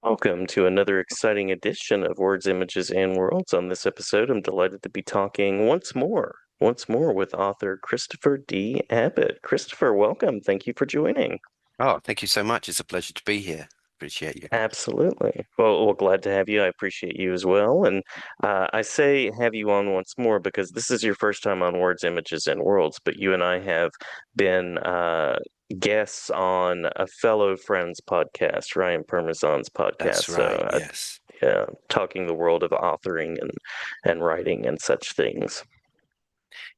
Welcome to another exciting edition of Words, Images, and Worlds. On this episode, I'm delighted to be talking once more with author Christopher D. Abbott. Christopher, welcome. Thank you for joining. Oh, thank you so much. It's a pleasure to be here. Appreciate you. Absolutely. Well, glad to have you. I appreciate you as well. And I say have you on once more because this is your first time on Words, Images, and Worlds, but you and I have been guests on a fellow friend's podcast, Ryan Parmesan's podcast. That's right. Yes. Yeah, talking the world of authoring and writing and such things.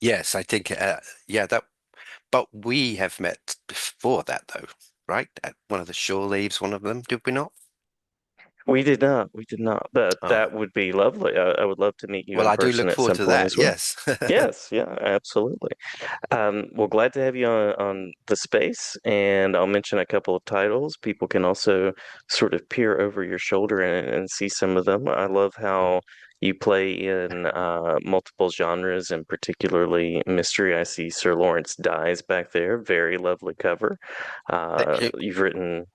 Yes, I think yeah, that but we have met before that though, right? At one of the shore leaves, one of them, did we not? We did not, but Oh, that would be lovely. I would love to meet you well, in I do person look at forward some to point that. as well. Yes. Yes, yeah, absolutely. Well, glad to have you on the space, and I'll mention a couple of titles. People can also sort of peer over your shoulder and see some of them. I love how you play in multiple genres, and particularly mystery. I see Sir Laurence Dies back there. Very lovely cover. Thank you. You've written,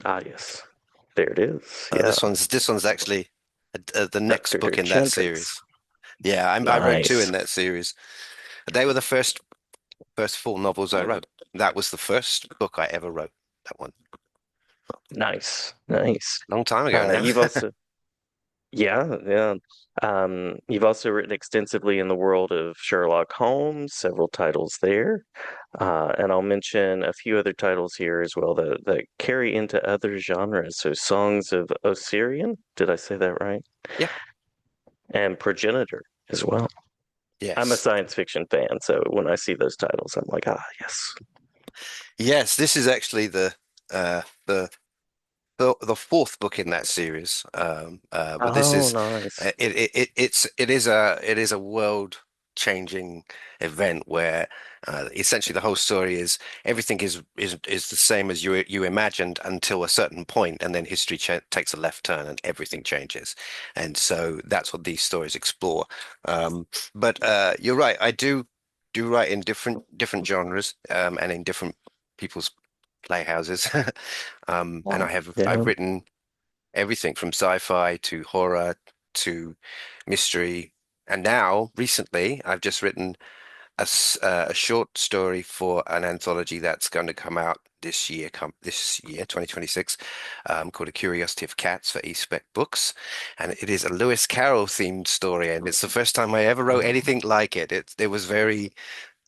yes, there it is. Yeah, This one's actually the next book Dr. in that Gentix. series. Yeah, I wrote two in Nice. that series. They were the first full novels I wrote. That was the first book I ever wrote. That one. Nice, nice. Long time ago now. You've also Yeah, yeah. You've also written extensively in the world of Sherlock Holmes, several titles there. And I'll mention a few other titles here as well that carry into other genres. So Songs of Osirian, did I say that right? Yeah. And Progenitor as well. I'm a Yes. science fiction fan, so when I see those titles, I'm like, yes. Yes, this is actually uh the the fourth book in that series. But this Oh, is nice. it is a world changing event where essentially the whole story is everything is the same as you imagined until a certain point, and then history ch takes a left turn and everything changes. And so that's what these stories explore. But you're right, I do write in different genres and in different people's playhouses. And I've Yeah. written everything from sci-fi to horror to mystery. And now, recently, I've just written a short story for an anthology that's going to come out this year, 2026, called A Curiosity of Cats for eSpec Books. And it is a Lewis Carroll themed story. And it's the first time I ever wrote anything like it. It was very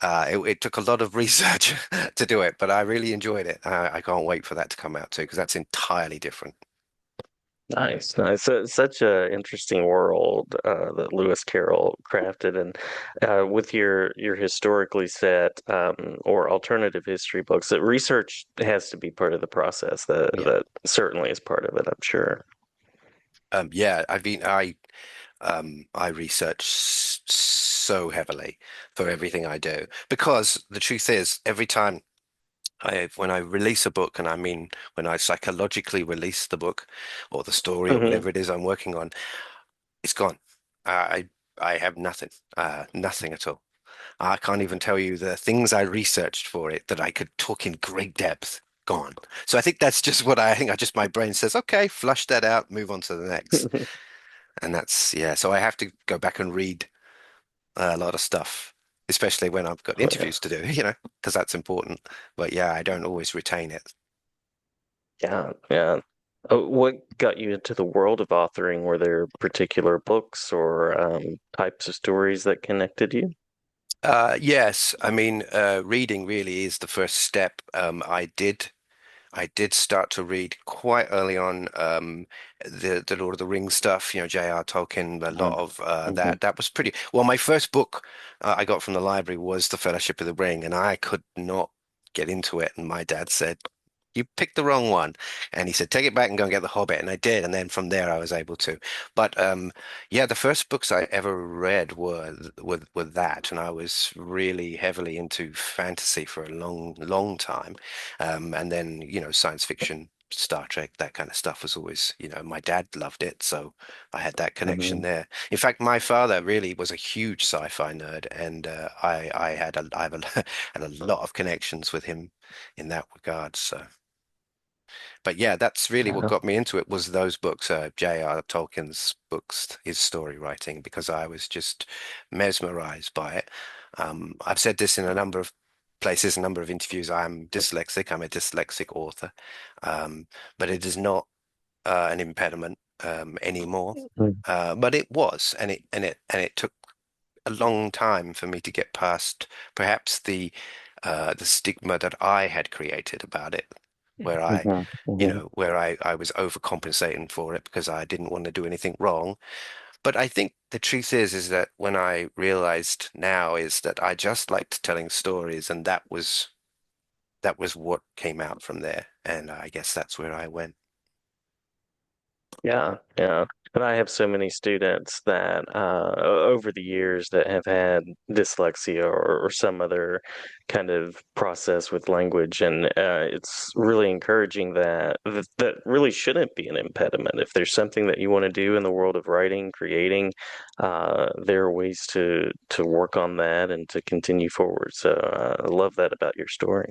it took a lot of research to do it, but I really enjoyed it. I can't wait for that to come out too, because that's entirely different. Nice, nice. Such a interesting world that Lewis Carroll crafted, and with your historically set or alternative history books, that research has to be part of the process. That Yeah. that certainly is part of it, I'm sure. Yeah, I research so heavily for everything I do because the truth is, every time when I release a book, and I mean when I psychologically release the book or the story or Hmm. whatever it is I'm working on, it's gone. I have nothing, nothing at all. I can't even tell you the things I researched for it that I could talk in great depth. Gone. So I think that's just what I think. I just my brain says, okay, flush that out, move on to the next. And that's yeah. So I have to go back and read a lot of stuff, especially when I've got Oh, yeah, interviews to do, because that's important. But yeah, I don't always retain it. yeah, yeah. What got you into the world of authoring? Were there particular books or types of stories that connected you? Yes, I mean, reading really is the first step. I did start to read quite early on the Lord of the Rings stuff, J.R. Tolkien, a lot of Mm-hmm. that was pretty well. My first book I got from the library was The Fellowship of the Ring, and I could not get into it. And my dad said, "You picked the wrong one," and he said, "Take it back and go and get The Hobbit," and I did, and then from there I was able to. But yeah, the first books I ever read were that, and I was really heavily into fantasy for a long, long time. And then, science fiction, Star Trek, that kind of stuff was always, my dad loved it. So I had that connection Hmm. there. In fact, my father really was a huge sci-fi nerd, and I have a, had a lot of connections with him in that regard. So, But yeah, that's really what Yeah. got me into it was those books, J.R. Tolkien's books, his story writing, because I was just mesmerized by it. I've said this in a number of places, a number of interviews. I'm dyslexic. I'm a dyslexic author, um, but it is not an impediment anymore. Mm. But it was, and it took a long time for me to get past perhaps the stigma that I had created about it, where Mhm. Mhm. I was overcompensating for it because I didn't want to do anything wrong. But I think the truth is that when I realized now is that I just liked telling stories, and that was what came out from there. And I guess that's where I went. Yeah, yeah. And I have so many students that over the years that have had dyslexia or some other kind of process with language, and it's really encouraging that really shouldn't be an impediment. If there's something that you want to do in the world of writing, creating, there are ways to work on that and to continue forward. So I love that about your story.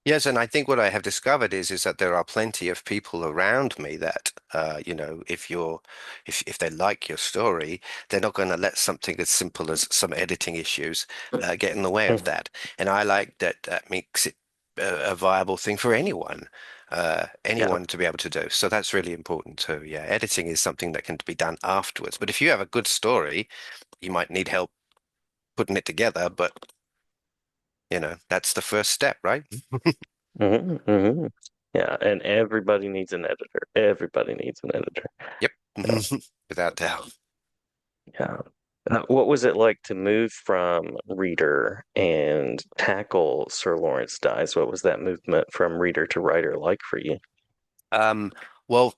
Yes, and I think what I have discovered is that there are plenty of people around me that if they like your story, they're not going to let something as simple as some editing issues get in the way of Mhm. that. And I like that that makes it a viable thing for Yeah. anyone to be able to do. So that's really important too. Yeah, editing is something that can be done afterwards. But if you have a good story, you might need help putting it together, but that's the first step, right? Hmm. Hmm. Yeah, and everybody needs an editor. Everybody needs an editor. Yep. Yeah, Without doubt. yeah. What was it like to move from reader and tackle Sir Lawrence Dies? What was that movement from reader to writer like for you? Um, well,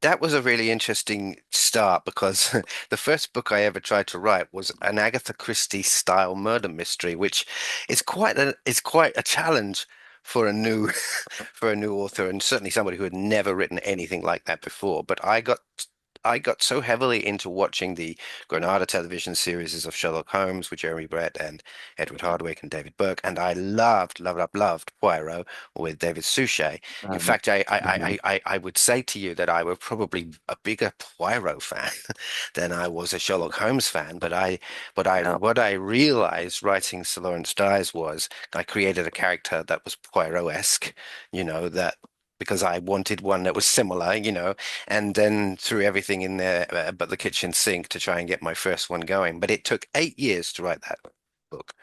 that was a really interesting start because the first book I ever tried to write was an Agatha Christie style murder mystery, which is quite a challenge for a new for a new author and certainly somebody who had never written anything like that before. But I got so heavily into watching the Granada television series of Sherlock Holmes with Jeremy Brett and Edward Hardwicke and David Burke, and I loved, loved, loved, loved Poirot with David Suchet. In Mhm. fact, I, I, Mhm. I, I I would say to you that I was probably a bigger Poirot fan than I was a Sherlock Holmes fan. Yeah. What I realized writing Sir Lawrence Dyes was I created a character that was Poirot-esque, that because I wanted one that was similar, and then threw everything in there but the kitchen sink to try and get my first one going. But it took 8 years to write that book.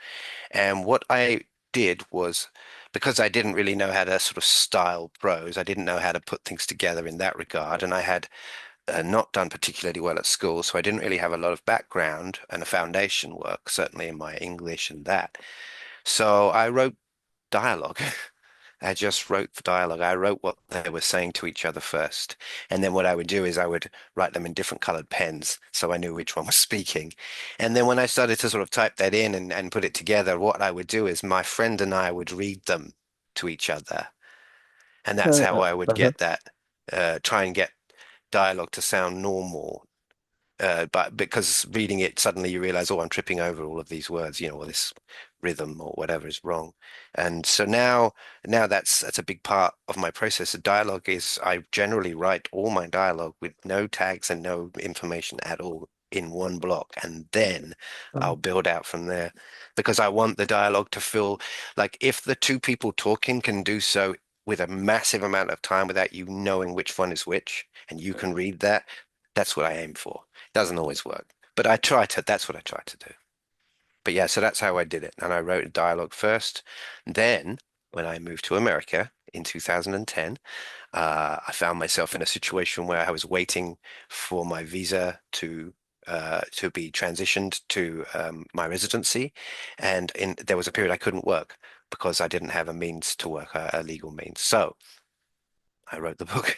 And what I did was because I didn't really know how to sort of style prose, I didn't know how to put things together in that regard, and I had not done particularly well at school, so I didn't really have a lot of background and a foundation work, certainly in my English and that. So I wrote dialogue. I just wrote the dialogue. I wrote what they were saying to each other first. And then what I would do is I would write them in different colored pens so I knew which one was speaking. And then when I started to sort of type that in and put it together, what I would do is my friend and I would read them to each other. And that's how I would Uh-huh. get that, try and get dialogue to sound normal but because reading it, suddenly you realize, oh, I'm tripping over all of these words, or this rhythm or whatever is wrong. And so now that's a big part of my process. The dialogue is I generally write all my dialogue with no tags and no information at all in one block, and then I'll build out from there because I want the dialogue to feel like if the two people talking can do so with a massive amount of time without you knowing which one is which, and you can read that, that's what I aim for. Doesn't always work, but that's what I try to do. But yeah, so that's how I did it. And I wrote a dialogue first. Then, when I moved to America in 2010, I found myself in a situation where I was waiting for my visa to be transitioned to my residency, and there was a period I couldn't work because I didn't have a means to work, a legal means. So I wrote the book,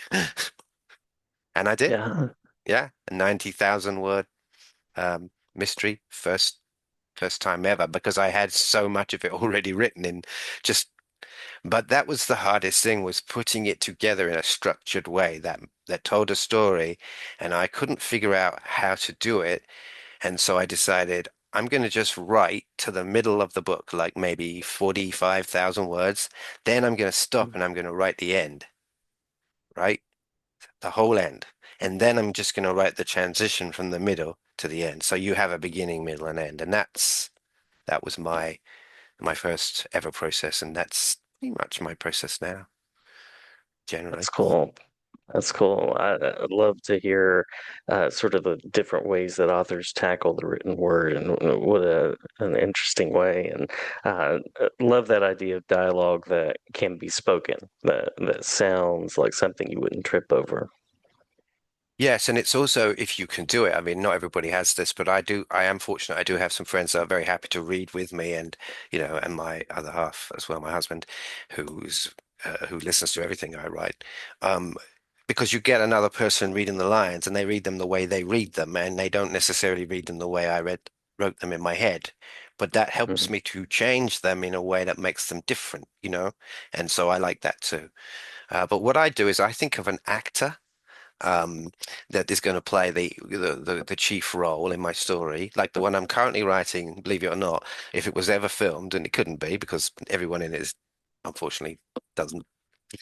and I did. Yeah. Yeah, a 90,000 word mystery first time ever because I had so much of it already written in just but that was the hardest thing was putting it together in a structured way that told a story and I couldn't figure out how to do it and so I decided I'm going to just write to the middle of the book like maybe 45,000 words then I'm going to stop and I'm going to write the end right? The whole end. And then I'm just going to write the transition from the middle to the end. So you have a beginning, middle, and end. And that was my first ever process, and that's pretty much my process now, That's generally. cool. That's cool. I'd love to hear sort of the different ways that authors tackle the written word, and what an interesting way. And love that idea of dialogue that can be spoken, that sounds like something you wouldn't trip over. Yes, and it's also if you can do it. I mean, not everybody has this, but I do. I am fortunate. I do have some friends that are very happy to read with me, and and my other half as well, my husband, who listens to everything I write. Um, because you get another person reading the lines, and they read them the way they read them, and they don't necessarily read them the way I wrote them in my head. But that helps Mhm. me to change them in a way that makes them different. And so I like that too. But what I do is I think of an actor um, that is going to play the chief role in my story, like the one I'm currently writing, believe it or not, if it was ever filmed, and it couldn't be because everyone in it is unfortunately doesn't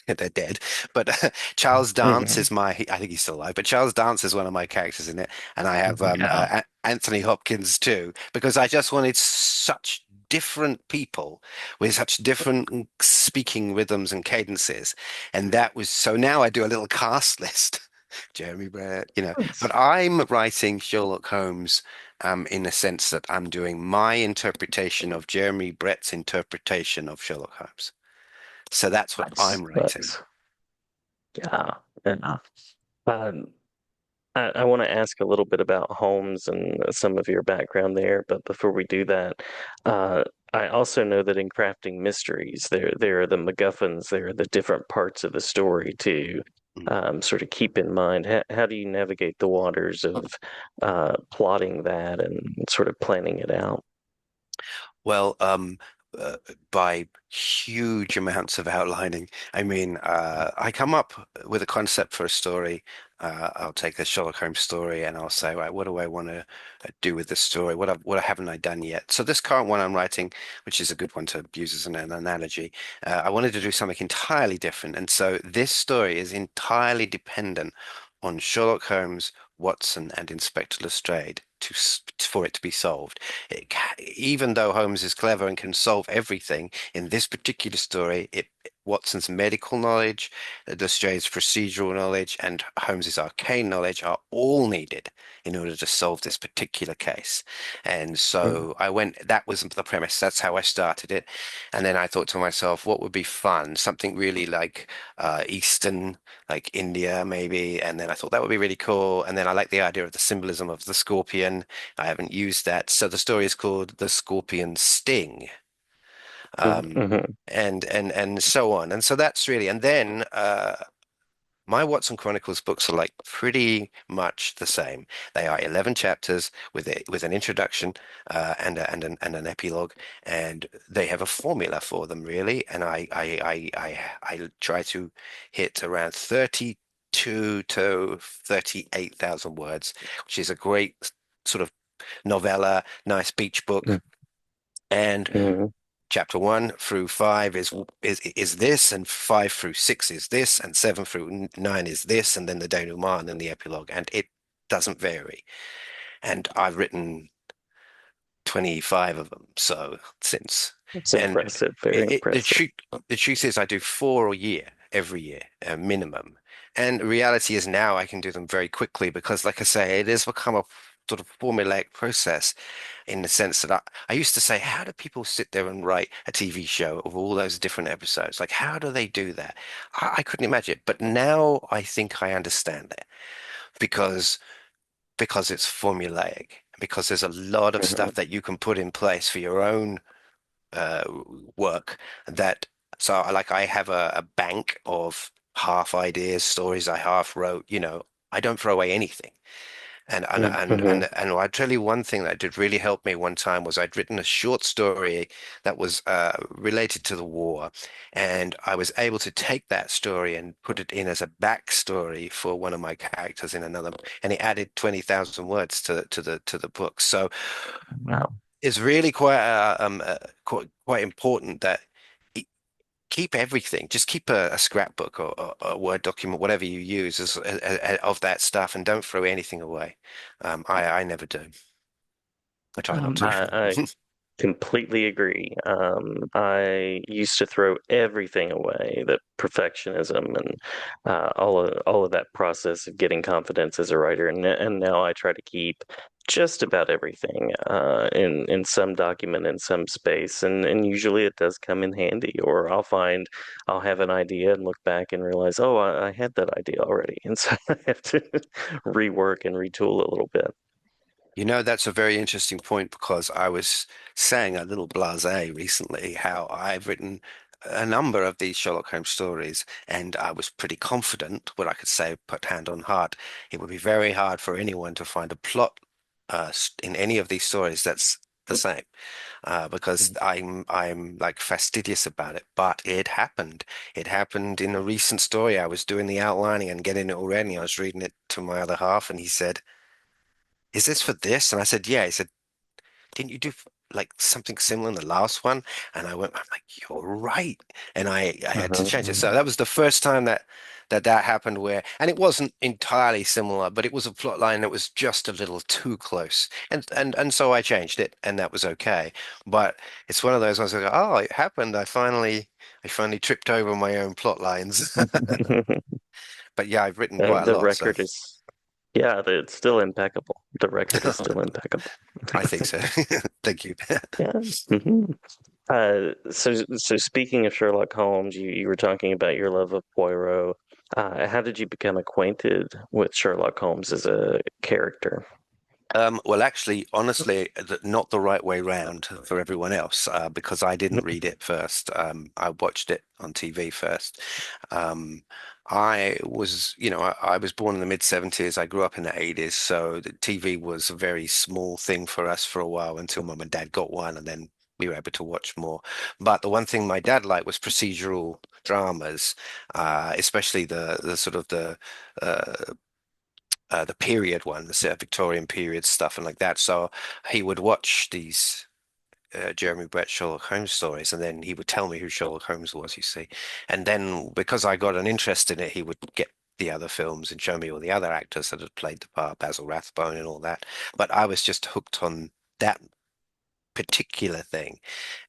they're dead. But Charles Dance Mhm. is I think he's still alive, but Charles Dance is one of my characters in it. And I have Yeah. Anthony Hopkins too, because I just wanted such different people with such different speaking rhythms and cadences. And that was so now I do a little cast list. Jeremy Brett. But I'm writing Sherlock Holmes in the sense that I'm doing my interpretation of Jeremy Brett's interpretation of Sherlock Holmes. So that's what Nice. I'm writing. Nice. Yeah. Yeah. Um, I want to ask a little bit about Holmes and some of your background there, but before we do that, uh, I also know that in crafting mysteries, there are the MacGuffins, there are the different parts of the story to Mm. sort of keep in mind. How do you navigate the waters of plotting that and sort of planning it out? Well, uh, by huge amounts of outlining. I mean, I come up with a concept for a story. I'll take a Sherlock Holmes story and I'll say, right, what do I want to do with this story? What haven't I done yet? So this current one I'm writing, which is a good one to use as an analogy, I wanted to do something entirely different, and so this story is entirely dependent on Sherlock Holmes, Watson, and Inspector Lestrade for it to be solved. Even though Holmes is clever and can solve everything, in this particular story, Watson's medical knowledge, Lestrade's procedural knowledge, and Holmes's arcane knowledge are all needed in order to solve this particular case. And Mm, so that was the premise. That's how I started it. And then I thought to myself, what would be fun? Something really like Eastern, like India, maybe. And then I thought that would be really cool. And then I like the idea of the symbolism of the scorpion. I haven't used that. So the story is called The Scorpion Sting. Um, mhm. and so on. And so that's really, and then my Watson Chronicles books are like pretty much the same. They are 11 chapters with an introduction and an epilogue, and they have a formula for them really. And I try to hit around 32 to 38,000 words, which is a great sort of novella, nice beach book. Mm, And mm. chapter 1 through 5 is this, and 5 through 6 is this, and 7 through 9 is this, and then the denouement and then the epilogue, and it doesn't vary. And I've written 25 of them so since. It's And impressive, very impressive. the truth is I do 4 a year, every year, minimum. And reality is now I can do them very quickly because, like I say, it has become a sort of formulaic process in the sense that I used to say, how do people sit there and write a TV show of all those different episodes? Like, how do they do that? I couldn't imagine it. But now I think I understand it because it's formulaic, because there's a lot of stuff Mhm. that you can put in place for your own uh, work that so I have a bank of half ideas, stories I half wrote. I don't throw away anything. Mhm. And I'll tell you one thing that did really help me one time was I'd written a short story that was related to the war, and I was able to take that story and put it in as a backstory for one of my characters in another, and it added 20,000 words to the book. So Wow. it's really quite important that keep everything. Just keep a scrapbook or a Word document, whatever you use of that stuff, and don't throw anything away. I never do. I try not to. I completely agree. I used to throw everything away, the perfectionism and all of that process of getting confidence as a writer, and now I try to keep just about everything in some document in some space, and usually it does come in handy. Or I'll have an idea and look back and realize, oh, I had that idea already, and so I have to rework and retool a little bit. You know, that's a very interesting point because I was saying a little blasé recently how I've written a number of these Sherlock Holmes stories, and I was pretty confident what I could say, put hand on heart. It would be very hard for anyone to find a plot in any of these stories that's the same, because I'm like fastidious about it. But it happened. It happened in a recent story. I was doing the outlining and getting it all ready. I was reading it to my other half, and he said, "Is this for this?" And I said, "Yeah." He said, "Didn't you do like something similar in the last one?" And I'm like, "You're right." And I had to change it. Mhm. So that was the first time that happened and it wasn't entirely similar, but it was a plot line that was just a little too close. And so I changed it, and that was okay. But it's one of those ones I go, "Oh, it happened. I finally tripped over my own plot lines." But yeah, I've written quite a The lot, so record is, yeah, it's still impeccable. The record is still impeccable. I think so. Thank you. Yeah. hmm so speaking of Sherlock Holmes, you were talking about your love of Poirot. How did you become acquainted with Sherlock Holmes as a character? Well, actually, honestly, not the right way round for everyone else, because I didn't read it first. I watched it on TV first. Um, I was born in the mid 70s. I grew up in the 80s, so the TV was a very small thing for us for a while until mum and dad got one, and then we were able to watch more. But the one thing my dad liked was procedural dramas, especially the sort of uh, the period ones, Victorian period stuff and like that. So he would watch these Jeremy Brett Sherlock Holmes stories, and then he would tell me who Sherlock Holmes was, you see. And then because I got an interest in it, he would get the other films and show me all the other actors that had played the part, Basil Rathbone and all that. But I was just hooked on that particular thing.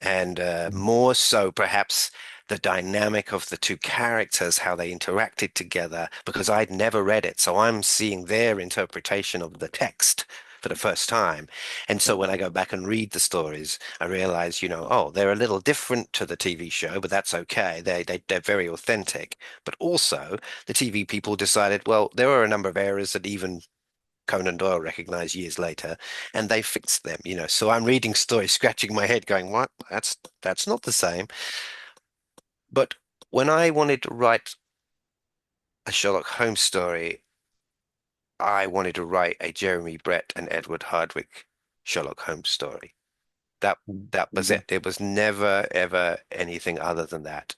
And more so, perhaps, the dynamic of the two characters, how they interacted together, because I'd never read it. So I'm seeing their interpretation of the text for the first time. And so when I go back and read the stories, I realize, oh, they're a little different to the TV show, but that's okay. They're very authentic. But also, the TV people decided, well, there were a number of errors that even Conan Doyle recognized years later, and they fixed them. So I'm reading stories, scratching my head, going, "What? That's not the same." But when I wanted to write a Sherlock Holmes story, I wanted to write a Jeremy Brett and Edward Hardwicke Sherlock Holmes story. That that was Mhm. it. It was never ever anything other than that.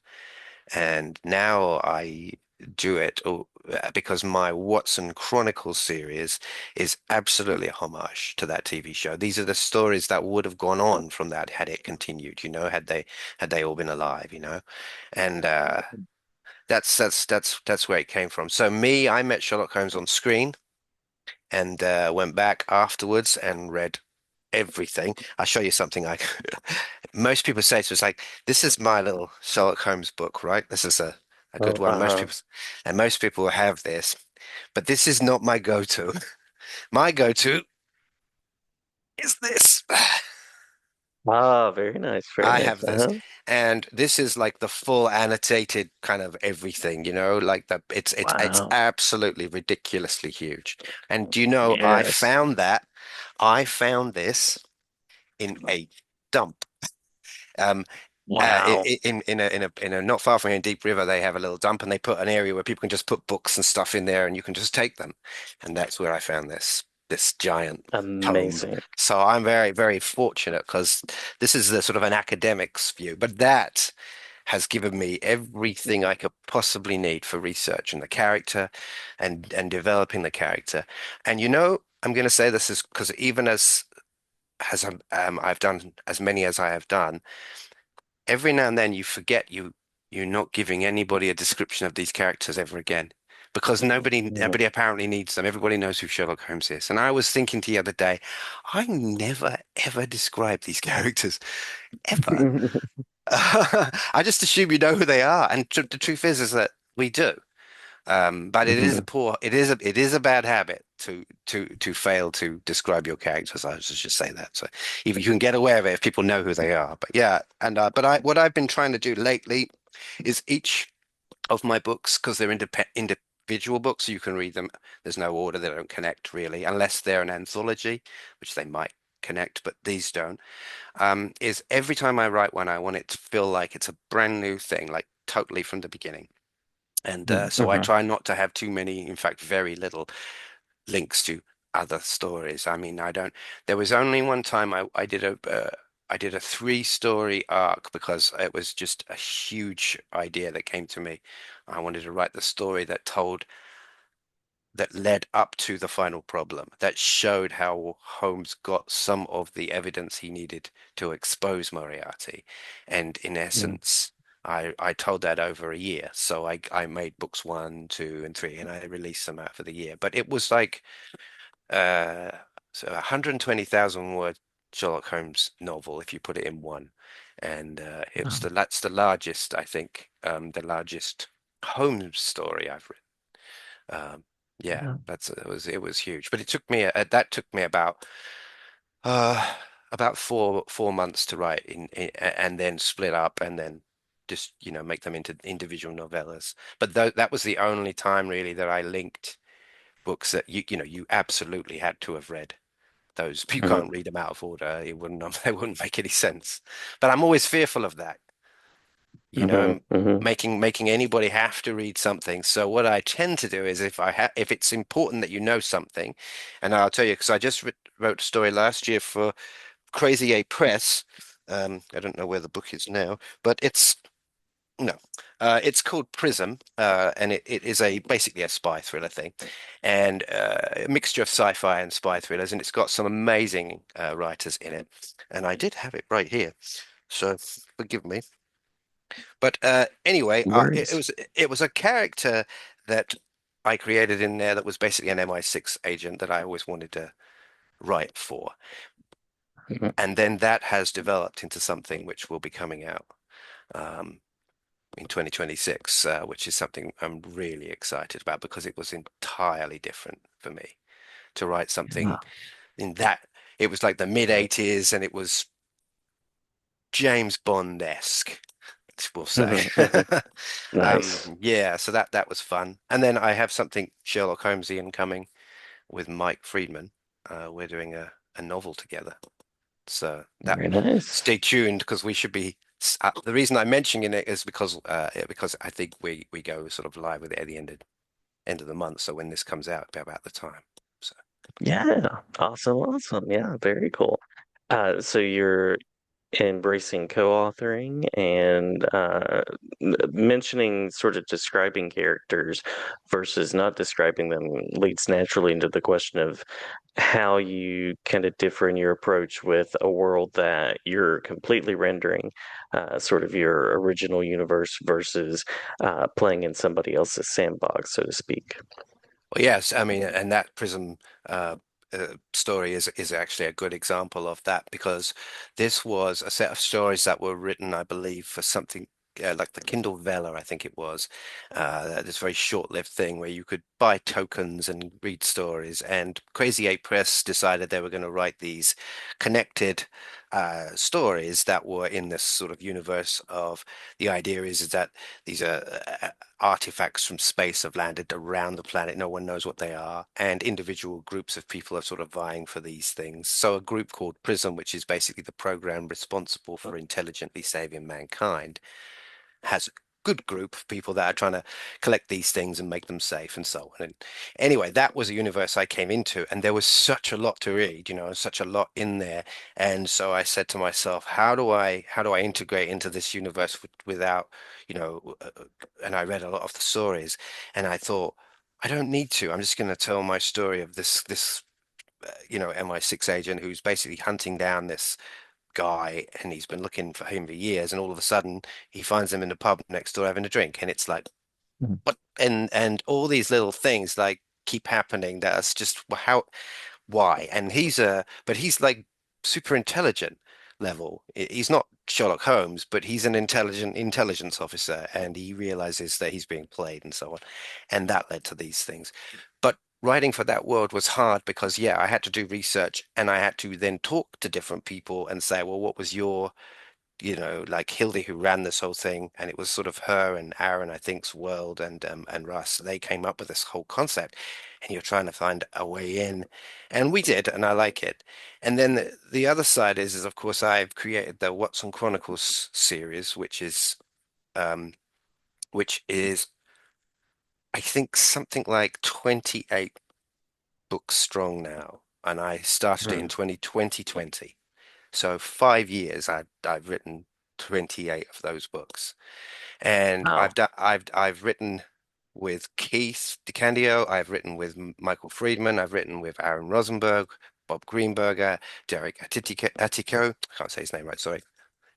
And now I do it because my Watson Chronicles series is absolutely a homage to that TV show. These are the stories that would have gone on from that had it continued, had they all been alive. And that's where it came from. So me, I met Sherlock Holmes on screen and went back afterwards and read everything. I'll show you something most people say to us like, this is my little Sherlock Holmes book, right? This is a good Oh, one. Most people have this, but this is not my go-to. My go-to is this. very nice, very I nice. have this, and this is like the full annotated kind of everything, like it's Wow. absolutely ridiculously huge. And do you know, Yes. I found this in a dump. Um, Wow. in a not far from here in Deep River, they have a little dump, and they put an area where people can just put books and stuff in there, and you can just take them. And that's where I found this giant tome. Amazing. So I'm very, very fortunate because this is the sort of an academic's view, but that has given me everything I could possibly need for research and the character and developing the character. And I'm going to say this is because even as I've done as many as I have done, every now and then you forget you're not giving anybody a description of these characters ever again. Because nobody apparently needs them. Everybody knows who Sherlock Holmes is. And I was thinking the other day, I never ever describe these characters ever. I just assume you know who they are. And tr the truth is that we do. But it is a bad habit to fail to describe your characters. I should just say that. So if you can get away with it, if people know who they are. But yeah, and but what I've been trying to do lately is each of my books, because they're individual books, so you can read them. There's no order; they don't connect really, unless they're an anthology, which they might connect, but these don't. Is every time I write one, I want it to feel like it's a brand new thing, like totally from the beginning. And so I try not to have too many, in fact, very little links to other stories. I mean, I don't. There was only one time I did a three-story arc because it was just a huge idea that came to me. I wanted to write the story that led up to the final problem, that showed how Holmes got some of the evidence he needed to expose Moriarty. And in essence, I told that over a year. So I made books one, two, and three, and I released them out for the year. But it was like uh so 120,000 word Sherlock Holmes novel if you put it in one. And that's the largest, I think, the largest Holmes story I've written. Yeah, it was huge, but it took me that took me uh about four months to write and then split up and then just make them into individual novellas. But that was the only time really that I linked books that you absolutely had to have read. Those you can't read them out of order. It wouldn't they wouldn't make any sense. But I'm always fearful of that. Making anybody have to read something. So what I tend to do is if it's important that you know something, and I'll tell you because I just wrote a story last year for Crazy A Press. I don't know where the book is now, but it's no, it's called Prism, and it is a basically a spy thriller thing, and a mixture of sci-fi and spy thrillers, and it's got some amazing writers in it. And I did have it right here, so forgive me. But anyway, Worries. it was a character that I created in there that was basically an MI6 agent that I always wanted to write for. And then that has developed into something which will be coming out um, in 2026, which is something I'm really excited about because it was entirely different for me to write something in that. It was like the mid 80s and it was James Bond-esque, we'll say. Nice. Yeah, so that was fun. And then I have something Sherlock Holmesian coming with Mike Friedman. We're doing a novel together. So that Very nice. stay tuned because we should be. The reason I'm mentioning it is because I think we go sort of live with it at the end of the month. So when this comes out, it'll be about the time. So. Yeah. Awesome. Awesome. Yeah. Very cool. So you're embracing co-authoring and mentioning sort of describing characters versus not describing them leads naturally into the question of how you kind of differ in your approach with a world that you're completely rendering, sort of your original universe versus playing in somebody else's sandbox, so to speak. Well, yes, I mean, and that Prism story is actually a good example of that because this was a set of stories that were written, I believe, for something like the Kindle Vella, I think it was. This very short-lived thing where you could buy tokens and read stories. And Crazy 8 Press decided they were going to write these connected stories that were in this sort of universe of the idea is that these are artifacts from space have landed around the planet. No one knows what they are, and individual groups of people are sort of vying for these things. So a group called Prism, which is basically the program responsible for intelligently saving mankind, has a good group of people that are trying to collect these things and make them safe and so on. And anyway, that was a universe I came into, and there was such a lot to read, such a lot in there. And so I said to myself, how do I integrate into this universe without, and I read a lot of the stories, and I thought, I don't need to. I'm just going to tell my story of this MI6 agent who's basically hunting down this guy, and he's been looking for him for years, and all of a sudden he finds him in the pub next door having a drink, and it's like, Mhm. what? And all these little things like keep happening. That's just how why? And but he's like super intelligent level. He's not Sherlock Holmes, but he's an intelligent intelligence officer, and he realizes that he's being played and so on. And that led to these things. But writing for that world was hard because, yeah, I had to do research and I had to then talk to different people and say, well, what was your like Hildy who ran this whole thing, and it was sort of her and Aaron, I think's world, and Russ. They came up with this whole concept, and you're trying to find a way in, and we did, and I like it. And then the other side is of course I've created the Watson Chronicles series, um, which is I think something like 28 books strong now, and I started it in Mhm. 2020. So 5 years I've written 28 of those books. And Wow. I've written with Keith DeCandio, I've written with Michael Friedman, I've written with Aaron Rosenberg, Bob Greenberger, Derek Attico, I can't say his name right, sorry,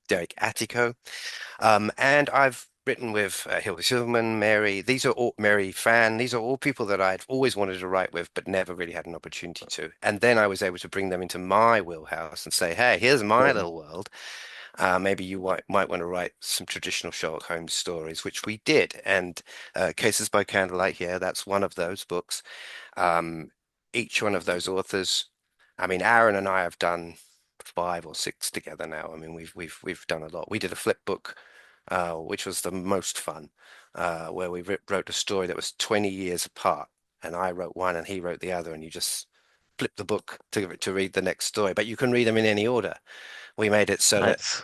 Derek Attico. And I've written with Hilda Silverman, Mary. These are all Mary Fan. These are all people that I'd always wanted to write with, but never really had an opportunity to. And then I was able to bring them into my wheelhouse and say, "Hey, here's my Mhm. little world. Maybe you might want to write some traditional Sherlock Holmes stories," which we did. And Cases by Candlelight here, that's one of those books. Um, each one of those authors, I mean, Aaron and I have done 5 or 6 together now. I mean, we've done a lot. We did a flip book, which was the most fun, where we wrote a story that was 20 years apart, and I wrote one and he wrote the other, and you just flip the book to read the next story, but you can read them in any order. We made it so that Nice.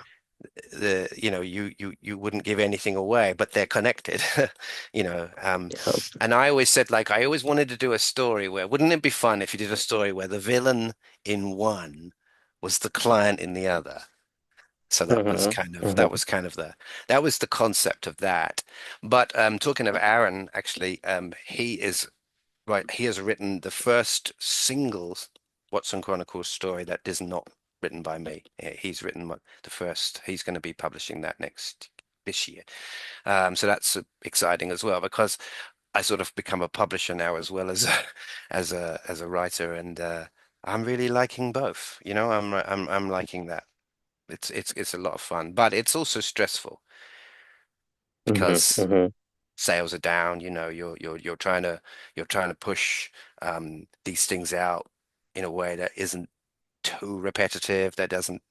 you wouldn't give anything away, but they're connected. you know um Yeah. and I always said, like, I always wanted to do a story where, wouldn't it be fun if you did a story where the villain in one was the client in the other? So that was Hmm. kind of Hmm. that was the concept of that. But talking of Aaron, actually, he has written the first single Watson Chronicles story that is not written by me. He's written the first. He's going to be publishing that this year. So that's exciting as well, because I sort of become a publisher now as well as as a writer, and I'm really liking both. I'm liking that. It's a lot of fun, but it's also stressful Hmm. because Hmm. sales are down. You're trying to push these things out in a way that isn't too repetitive. That doesn't,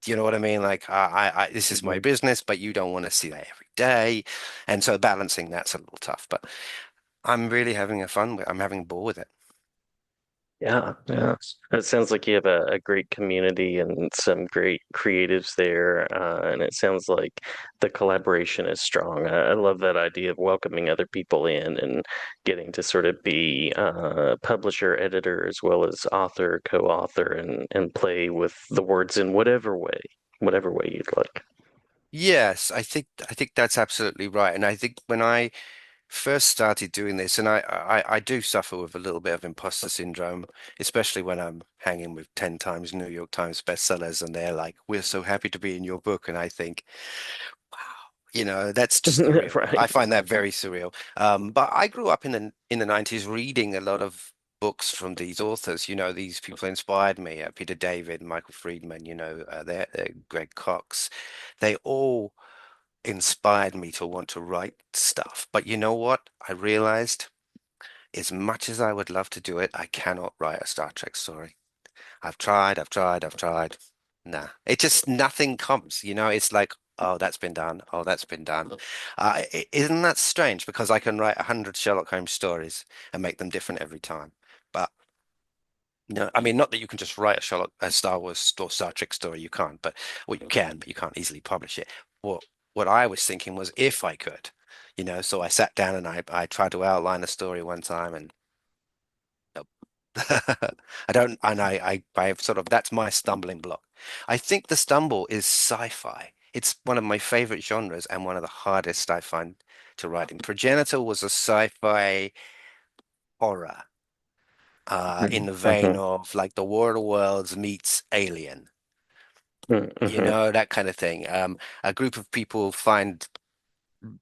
do you know what I mean? Like, this is my Hmm. business, but you don't want to see that every day, and so balancing that's a little tough. But I'm really having a fun with. I'm having a ball with it. Yeah, yeah. It sounds like you have a great community and some great creatives there, and it sounds like the collaboration is strong. I love that idea of welcoming other people in and getting to sort of be publisher, editor, as well as author, co-author, and play with the words in whatever way you'd like. Yes, I think that's absolutely right. And I think when I first started doing this, and I do suffer with a little bit of imposter syndrome, especially when I'm hanging with 10 times New York Times bestsellers, and they're like, "We're so happy to be in your book," and I think, wow, that's just surreal. I Right. find that very surreal. But I grew up in the 90s reading a lot of books from these authors. These people inspired me. Peter David, Michael Friedman, Greg Cox. They all inspired me to want to write stuff. But you know what? I realized, as much as I would love to do it, I cannot write a Star Trek story. I've tried, I've tried, I've tried. Nah, it just nothing comes. It's like, oh, that's been done. Oh, that's been done. Isn't that strange? Because I can write 100 Sherlock Holmes stories and make them different every time. But no, I mean, not that you can just write a Star Wars or Star Trek story. You can't, but well, you can, but you can't easily publish it. What I was thinking was, if I could, so I sat down and I tried to outline a story one time, and nope. I don't, and I've sort of, that's my stumbling block. I think the stumble is sci-fi. It's one of my favorite genres and one of the hardest I find to write in. Progenitor was a sci-fi horror, in the vein Hmm. of like The War of the Worlds meets Alien. Mm-hmm. that kind of thing. A group of people find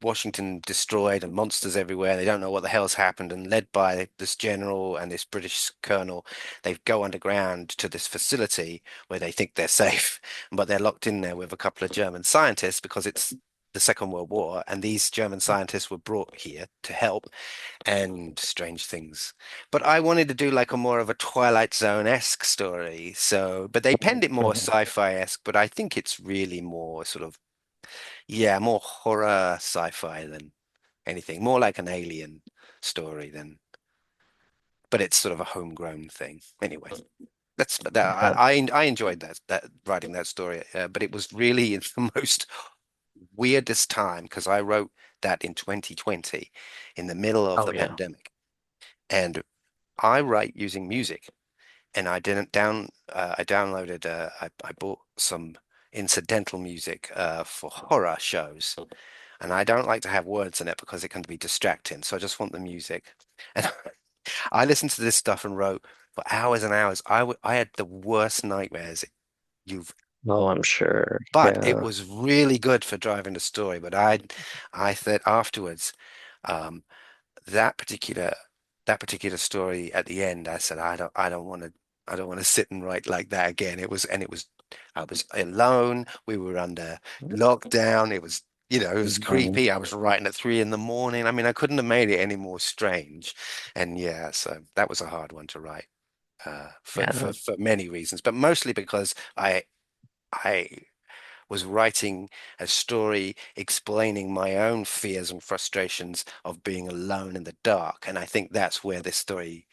Washington destroyed and monsters everywhere. They don't know what the hell's happened. And led by this general and this British colonel, they go underground to this facility where they think they're safe, but they're locked in there with a couple of German scientists because it's the Second World War. And these German scientists were brought here to help and strange things. But I wanted to do like a more of a Twilight Zone-esque story. So, but they penned it more Hmm. sci-fi-esque, but I think it's really more sort of yeah, more horror sci-fi than anything. More like an alien story than, but it's sort of a homegrown thing. Anyway, that's that. Yeah. I enjoyed that writing that story, but it was really in the most weirdest time because I wrote that in 2020, in the middle of Oh the yeah. pandemic, and I write using music, and I didn't down. I downloaded. I bought some incidental music for horror shows. And I don't like to have words in it because it can be distracting. So I just want the music. And I listened to this stuff and wrote for hours and hours. I had the worst nightmares you've, Oh, I'm sure. but it Yeah. was really good for driving the story. But I thought afterwards, um, that particular that particular story at the end, I said, I don't want to sit and write like that again. I was alone. We were under lockdown. It was Mhm. creepy. I was writing at 3 in the morning. I mean, I couldn't have made it any more strange. And yeah, so that was a hard one to write, Yeah. for many reasons, but mostly because I was writing a story explaining my own fears and frustrations of being alone in the dark. And I think that's where this story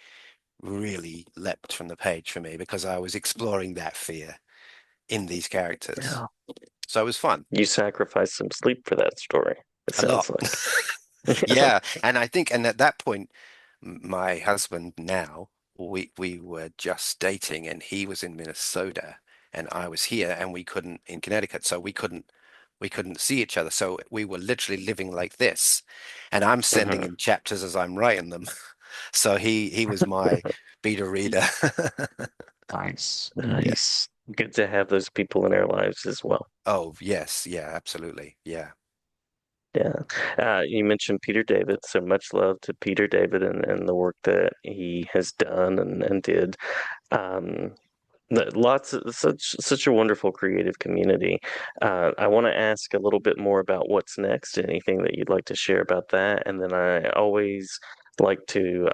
really leapt from the page for me because I was exploring that fear in these characters. Yeah. So it was fun, You sacrificed some sleep for that story, it a lot. sounds like. Yeah. And I think, and at that point, my husband now, we were just dating and he was in Minnesota and I was here and we couldn't in Connecticut, so we couldn't see each other. So we were literally living like this. And I'm sending Hmm. him chapters as I'm writing them. So he was my beta reader. Nice. Yeah. Nice. Good to have those people in our lives as well. Oh, yes. Yeah, absolutely. Yeah. Yeah. You mentioned Peter David, so much love to Peter David and the work that he has done and did. Um, Lots of such a wonderful creative community. I want to ask a little bit more about what's next. Anything that you'd like to share about that, and then I always like to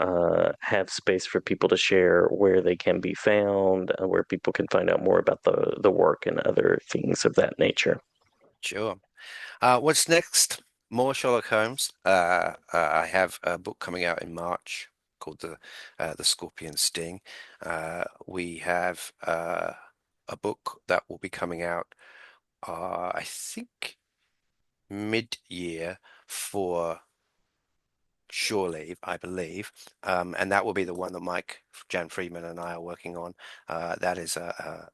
have space for people to share where they can be found, where people can find out more about the work and other things of that nature. Sure. What's next? More Sherlock Holmes. I have a book coming out in March called the Scorpion Sting. We have a book that will be coming out, I think mid-year for Shore Leave, I believe, and that will be the one that Mike Jan Friedman and I are working on. That is a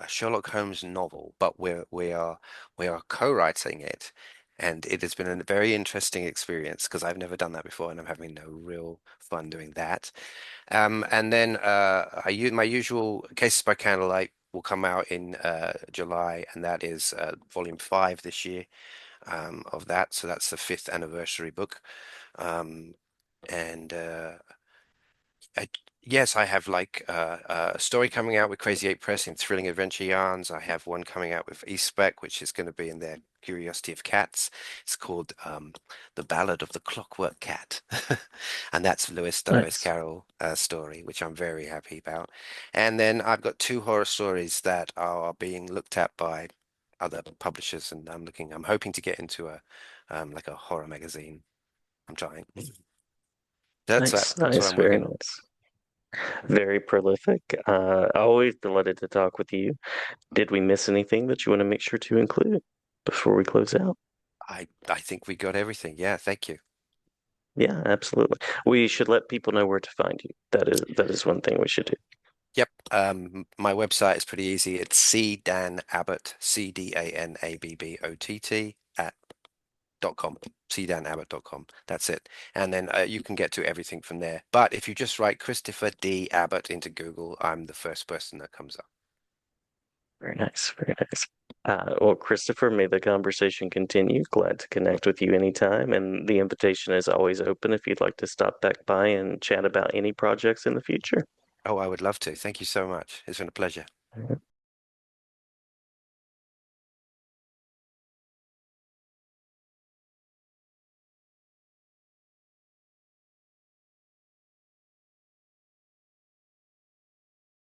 Sherlock Holmes novel, but we are co-writing it, and it has been a very interesting experience because I've never done that before, and I'm having no real fun doing that. And then my usual Cases by Candlelight will come out in July, and that is volume 5 this year of that. So that's the fifth anniversary book. Um, and I, yes, I have like a story coming out with Crazy Eight Press in Thrilling Adventure Yarns. I have one coming out with eSpec, which is going to be in their Curiosity of Cats. It's called The Ballad of the Clockwork Cat. And that's the Lewis Nice. Carroll story, which I'm very happy about. And then I've got two horror stories that are being looked at by other publishers, and I'm hoping to get into a like a horror magazine. I'm trying. Nice. That's what Nice. I'm Very working on. nice. Very prolific. Always delighted to talk with you. Did we miss anything that you want to make sure to include before we close out? I think we got everything. Yeah, thank you. Yeah, absolutely. We should let people know where to find you. That is one thing we should do. Yep. My website is pretty easy. It's C Dan Abbott, CDANABBOTT @.com. CDanAbbott.com. That's it. And then you can get to everything from there. But if you just write Christopher D. Abbott into Google, I'm the first person that comes up. Very nice. Very nice. Well, Christopher, may the conversation continue. Glad to connect with you anytime. And the invitation is always open if you'd like to stop back by and chat about any projects in the future. Oh, I would love to. Thank you so much. It's been a pleasure.